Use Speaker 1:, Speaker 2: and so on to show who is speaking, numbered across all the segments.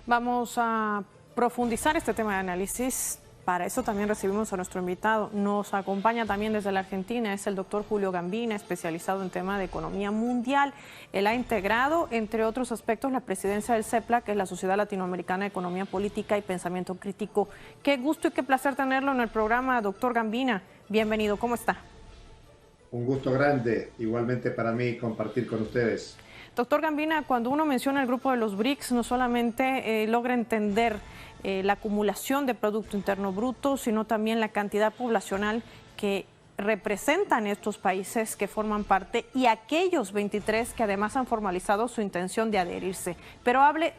Speaker 1: Vamos a profundizar este tema de análisis. Para eso también recibimos a nuestro invitado. Nos acompaña también desde la Argentina, es el doctor Julio Gambina, especializado en tema de economía mundial. Él ha integrado, entre otros aspectos, la presidencia del CEPLA, que es la Sociedad Latinoamericana de Economía Política y Pensamiento Crítico. Qué gusto y qué placer tenerlo en el programa, doctor Gambina. Bienvenido, ¿cómo está?
Speaker 2: Un gusto grande, igualmente para mí, compartir con ustedes.
Speaker 1: Doctor Gambina, cuando uno menciona el grupo de los BRICS, no solamente logra entender la acumulación de Producto Interno Bruto, sino también la cantidad poblacional que representan estos países que forman parte y aquellos 23 que además han formalizado su intención de adherirse. Pero abre,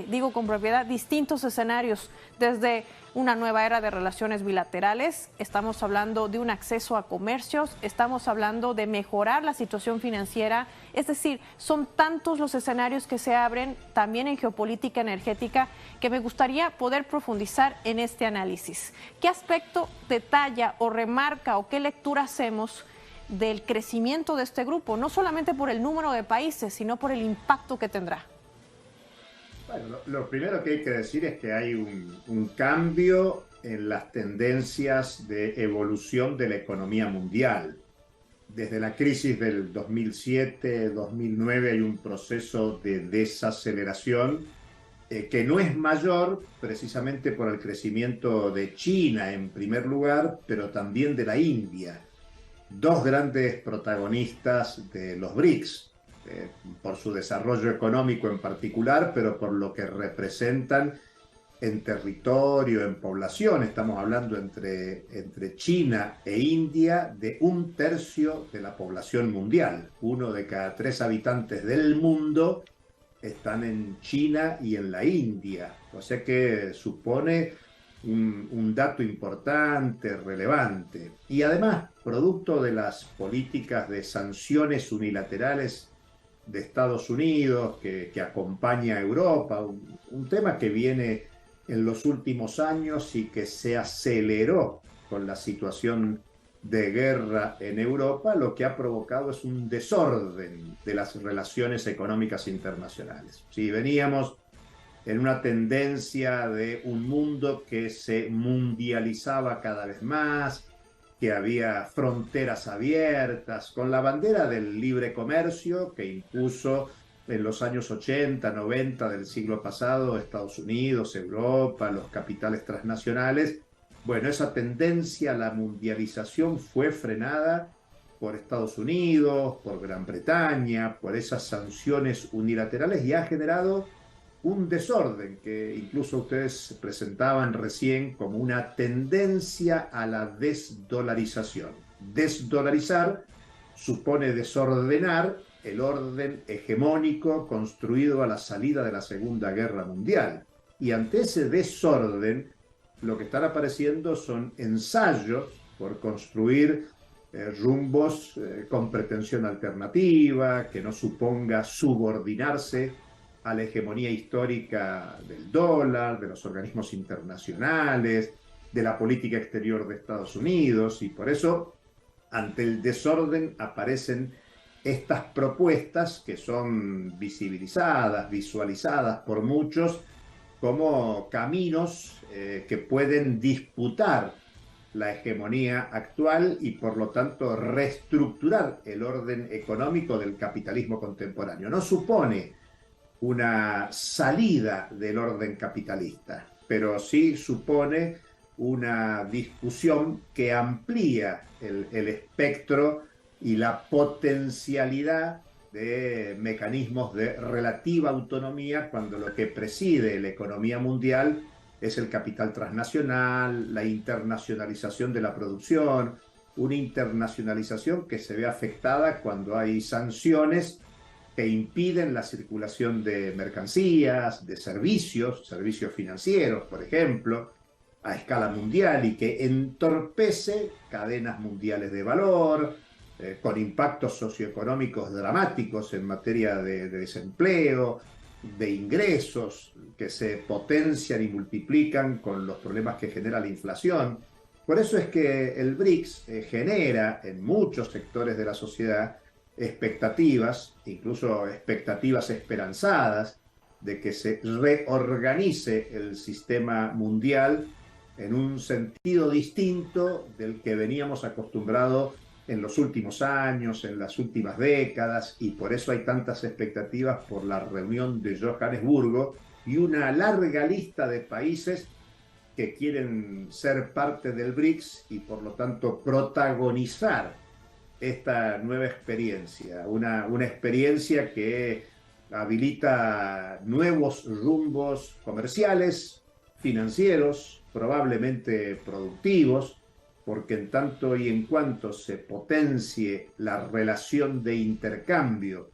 Speaker 1: digo con propiedad, distintos escenarios, desde una nueva era de relaciones bilaterales, estamos hablando de un acceso a comercios, estamos hablando de mejorar la situación financiera, es decir, son tantos los escenarios que se abren también en geopolítica energética que me gustaría poder profundizar en este análisis. ¿Qué aspecto detalla o remarca o qué lectura hacemos del crecimiento de este grupo, no solamente por el número de países, sino por el impacto que tendrá?
Speaker 2: Bueno, lo primero que hay que decir es que hay un cambio en las tendencias de evolución de la economía mundial. Desde la crisis del 2007-2009 hay un proceso de desaceleración que no es mayor precisamente por el crecimiento de China en primer lugar, pero también de la India, dos grandes protagonistas de los BRICS. Por su desarrollo económico en particular, pero por lo que representan en territorio, en población. Estamos hablando entre China e India de 1/3 de la población mundial. 1 de cada 3 habitantes del mundo están en China y en la India. O sea que supone un dato importante, relevante. Y además, producto de las políticas de sanciones unilaterales de Estados Unidos, que acompaña a Europa, un tema que viene en los últimos años y que se aceleró con la situación de guerra en Europa, lo que ha provocado es un desorden de las relaciones económicas internacionales. Si veníamos en una tendencia de un mundo que se mundializaba cada vez más, que había fronteras abiertas, con la bandera del libre comercio que impuso en los años 80, 90 del siglo pasado Estados Unidos, Europa, los capitales transnacionales. Bueno, esa tendencia a la mundialización fue frenada por Estados Unidos, por Gran Bretaña, por esas sanciones unilaterales y ha generado un desorden que incluso ustedes presentaban recién como una tendencia a la desdolarización. Desdolarizar supone desordenar el orden hegemónico construido a la salida de la Segunda Guerra Mundial. Y ante ese desorden, lo que están apareciendo son ensayos por construir rumbos con pretensión alternativa, que no suponga subordinarse a la hegemonía histórica del dólar, de los organismos internacionales, de la política exterior de Estados Unidos, y por eso, ante el desorden, aparecen estas propuestas que son visibilizadas, visualizadas por muchos como caminos que pueden disputar la hegemonía actual y por lo tanto reestructurar el orden económico del capitalismo contemporáneo. No supone una salida del orden capitalista, pero sí supone una discusión que amplía el espectro y la potencialidad de mecanismos de relativa autonomía cuando lo que preside la economía mundial es el capital transnacional, la internacionalización de la producción, una internacionalización que se ve afectada cuando hay sanciones que impiden la circulación de mercancías, de servicios financieros, por ejemplo, a escala mundial y que entorpece cadenas mundiales de valor, con impactos socioeconómicos dramáticos en materia de desempleo, de ingresos que se potencian y multiplican con los problemas que genera la inflación. Por eso es que el BRICS genera en muchos sectores de la sociedad expectativas, incluso expectativas esperanzadas, de que se reorganice el sistema mundial en un sentido distinto del que veníamos acostumbrados en los últimos años, en las últimas décadas, y por eso hay tantas expectativas por la reunión de Johannesburgo y una larga lista de países que quieren ser parte del BRICS y por lo tanto protagonizar esta nueva experiencia, una experiencia que habilita nuevos rumbos comerciales, financieros, probablemente productivos, porque en tanto y en cuanto se potencie la relación de intercambio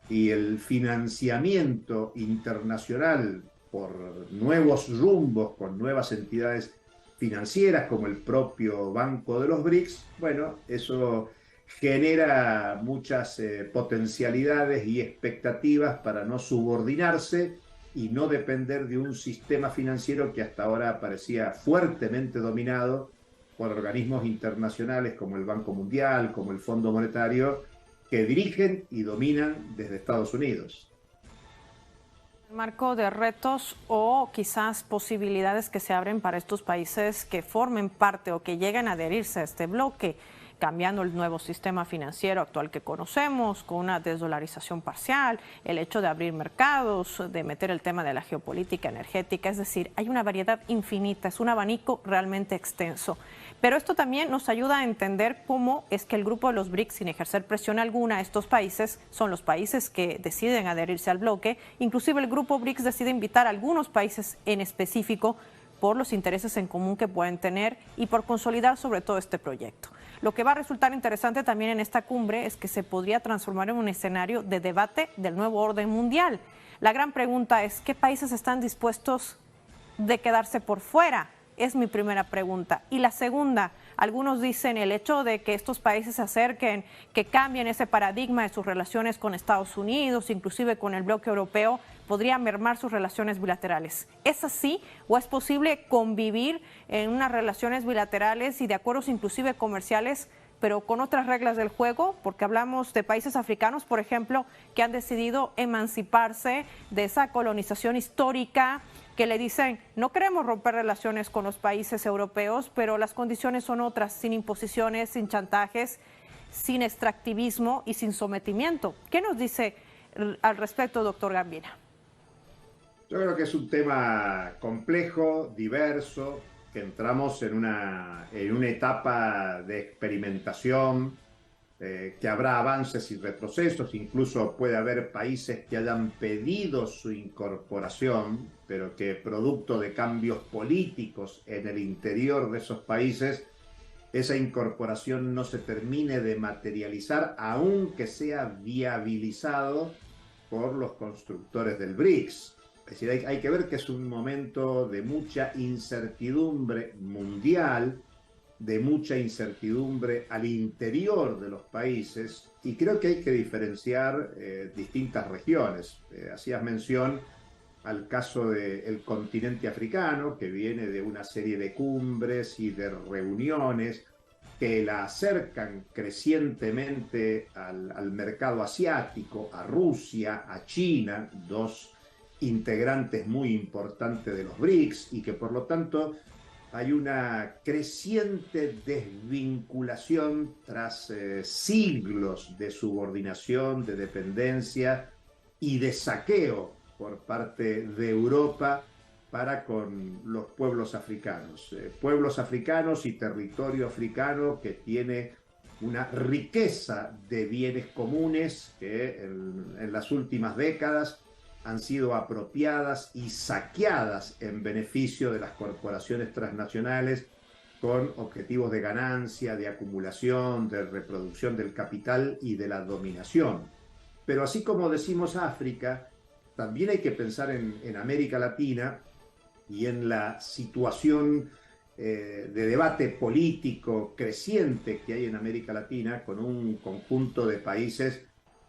Speaker 2: y el financiamiento internacional por nuevos rumbos con nuevas entidades financieras como el propio Banco de los BRICS, bueno, eso genera muchas potencialidades y expectativas para no subordinarse y no depender de un sistema financiero que hasta ahora parecía fuertemente dominado por organismos internacionales como el Banco Mundial, como el Fondo Monetario, que dirigen y dominan desde Estados Unidos.
Speaker 1: Marco de retos o quizás posibilidades que se abren para estos países que formen parte o que lleguen a adherirse a este bloque, cambiando el nuevo sistema financiero actual que conocemos, con una desdolarización parcial, el hecho de abrir mercados, de meter el tema de la geopolítica energética, es decir, hay una variedad infinita, es un abanico realmente extenso. Pero esto también nos ayuda a entender cómo es que el grupo de los BRICS, sin ejercer presión alguna a estos países, son los países que deciden adherirse al bloque. Inclusive el grupo BRICS decide invitar a algunos países en específico por los intereses en común que pueden tener y por consolidar sobre todo este proyecto. Lo que va a resultar interesante también en esta cumbre es que se podría transformar en un escenario de debate del nuevo orden mundial. La gran pregunta es, ¿qué países están dispuestos de quedarse por fuera? Es mi primera pregunta. Y la segunda, algunos dicen el hecho de que estos países se acerquen, que cambien ese paradigma de sus relaciones con Estados Unidos, inclusive con el bloque europeo, podría mermar sus relaciones bilaterales. ¿Es así o es posible convivir en unas relaciones bilaterales y de acuerdos inclusive comerciales, pero con otras reglas del juego? Porque hablamos de países africanos, por ejemplo, que han decidido emanciparse de esa colonización histórica, que le dicen, no queremos romper relaciones con los países europeos, pero las condiciones son otras, sin imposiciones, sin chantajes, sin extractivismo y sin sometimiento. ¿Qué nos dice al respecto, doctor Gambina?
Speaker 2: Yo creo que es un tema complejo, diverso, que entramos en una etapa de experimentación, que habrá avances y retrocesos, incluso puede haber países que hayan pedido su incorporación, pero que producto de cambios políticos en el interior de esos países, esa incorporación no se termine de materializar, aunque sea viabilizado por los constructores del BRICS. Es decir, hay que ver que es un momento de mucha incertidumbre mundial, de mucha incertidumbre al interior de los países, y creo que hay que diferenciar distintas regiones. Hacías mención al caso del continente africano, que viene de una serie de cumbres y de reuniones que la acercan crecientemente al mercado asiático, a Rusia, a China, dos integrantes muy importantes de los BRICS, y que por lo tanto hay una creciente desvinculación tras siglos de subordinación, de dependencia y de saqueo por parte de Europa para con los pueblos africanos. Pueblos africanos y territorio africano que tiene una riqueza de bienes comunes que en las últimas décadas han sido apropiadas y saqueadas en beneficio de las corporaciones transnacionales con objetivos de ganancia, de acumulación, de reproducción del capital y de la dominación. Pero así como decimos África, también hay que pensar en América Latina y en la situación de debate político creciente que hay en América Latina, con un conjunto de países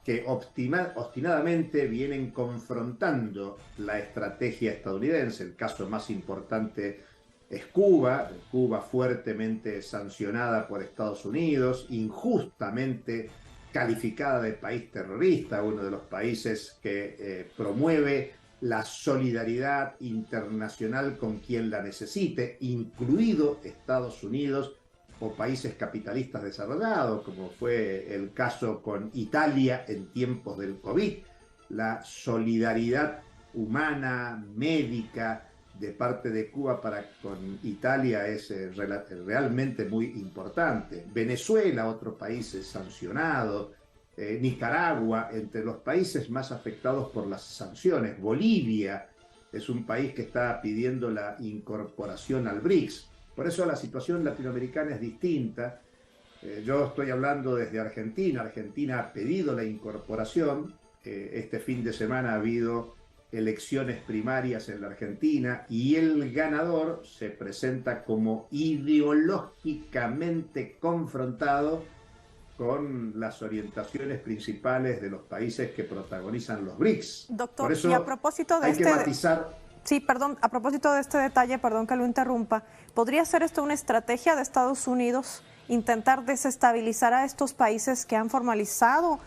Speaker 2: que obstinadamente vienen confrontando la estrategia estadounidense. El caso más importante es Cuba, Cuba fuertemente sancionada por Estados Unidos, injustamente calificada de país terrorista, uno de los países que promueve la solidaridad internacional con quien la necesite, incluido Estados Unidos o países capitalistas desarrollados, como fue el caso con Italia en tiempos del COVID. La solidaridad humana, médica, de parte de Cuba con Italia es realmente muy importante. Venezuela, otro país sancionado. Nicaragua, entre los países más afectados por las sanciones. Bolivia es un país que está pidiendo la incorporación al BRICS. Por eso la situación latinoamericana es distinta. Yo estoy hablando desde Argentina. Argentina ha pedido la incorporación. Este fin de semana ha habido elecciones primarias en la Argentina y el ganador se presenta como ideológicamente confrontado con las orientaciones principales de los países que protagonizan los BRICS.
Speaker 1: Doctor,
Speaker 2: por eso
Speaker 1: y a propósito de
Speaker 2: hay que matizar.
Speaker 1: Sí, perdón, a propósito de este detalle, perdón que lo interrumpa, ¿podría ser esto una estrategia de Estados Unidos, intentar desestabilizar a estos países que han formalizado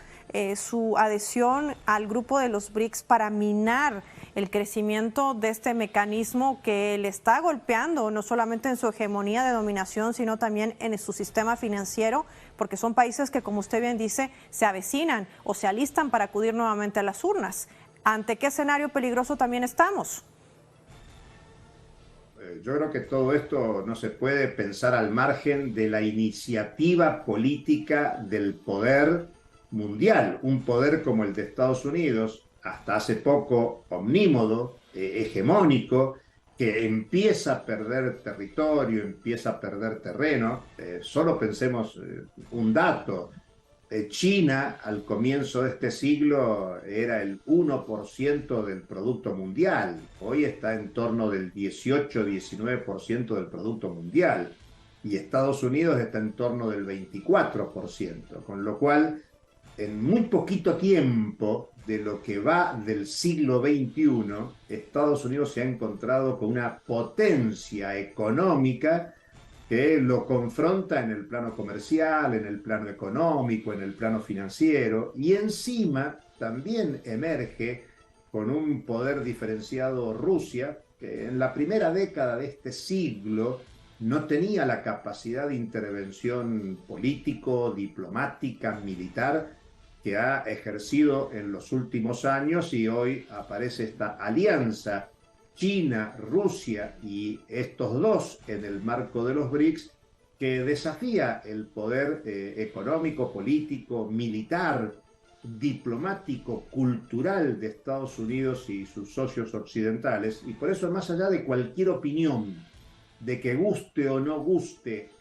Speaker 1: su adhesión al grupo de los BRICS para minar el crecimiento de este mecanismo que le está golpeando no solamente en su hegemonía de dominación, sino también en su sistema financiero, porque son países que, como usted bien dice, se avecinan o se alistan para acudir nuevamente a las urnas? ¿Ante qué escenario peligroso también estamos?
Speaker 2: Yo creo que todo esto no se puede pensar al margen de la iniciativa política del poder mundial, un poder como el de Estados Unidos, hasta hace poco omnímodo, hegemónico, que empieza a perder territorio, empieza a perder terreno. Solo pensemos un dato. China al comienzo de este siglo era el 1% del Producto Mundial, hoy está en torno del 18-19% del Producto Mundial y Estados Unidos está en torno del 24%, con lo cual en muy poquito tiempo de lo que va del siglo XXI, Estados Unidos se ha encontrado con una potencia económica que lo confronta en el plano comercial, en el plano económico, en el plano financiero, y encima también emerge con un poder diferenciado Rusia, que en la primera década de este siglo no tenía la capacidad de intervención político, diplomática, militar, que ha ejercido en los últimos años, y hoy aparece esta alianza China, Rusia y estos dos en el marco de los BRICS, que desafía el poder económico, político, militar, diplomático, cultural de Estados Unidos y sus socios occidentales. Y por eso, más allá de cualquier opinión, de que guste o no guste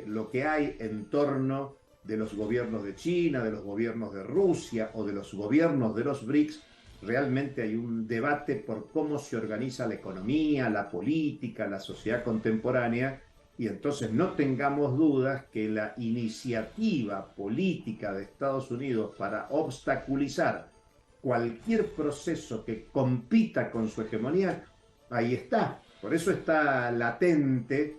Speaker 2: lo que hay en torno de los gobiernos de China, de los gobiernos de Rusia o de los gobiernos de los BRICS, realmente hay un debate por cómo se organiza la economía, la política, la sociedad contemporánea, y entonces no tengamos dudas que la iniciativa política de Estados Unidos para obstaculizar cualquier proceso que compita con su hegemonía, ahí está. Por eso está latente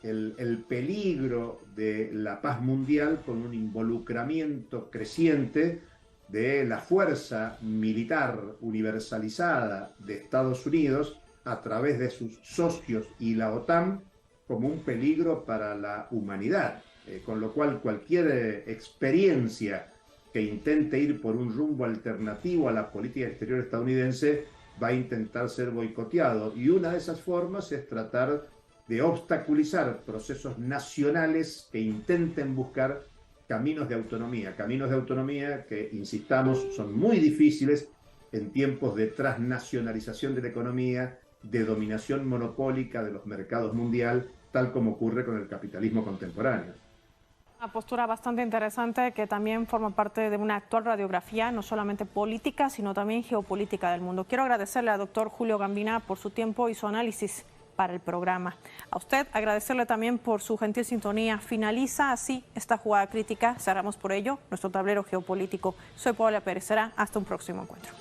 Speaker 2: el peligro de la paz mundial, con un involucramiento creciente de la fuerza militar universalizada de Estados Unidos a través de sus socios y la OTAN, como un peligro para la humanidad. Con lo cual cualquier experiencia que intente ir por un rumbo alternativo a la política exterior estadounidense va a intentar ser boicoteado. Y una de esas formas es tratar de obstaculizar procesos nacionales que intenten buscar caminos de autonomía que, insistamos, son muy difíciles en tiempos de transnacionalización de la economía, de dominación monopólica de los mercados mundiales, tal como ocurre con el capitalismo contemporáneo.
Speaker 1: Una postura bastante interesante que también forma parte de una actual radiografía, no solamente política, sino también geopolítica del mundo. Quiero agradecerle al doctor Julio Gambina por su tiempo y su análisis para el programa. A usted agradecerle también por su gentil sintonía. Finaliza así esta jugada crítica. Cerramos por ello nuestro tablero geopolítico. Soy Paola Pérez. Será hasta un próximo encuentro.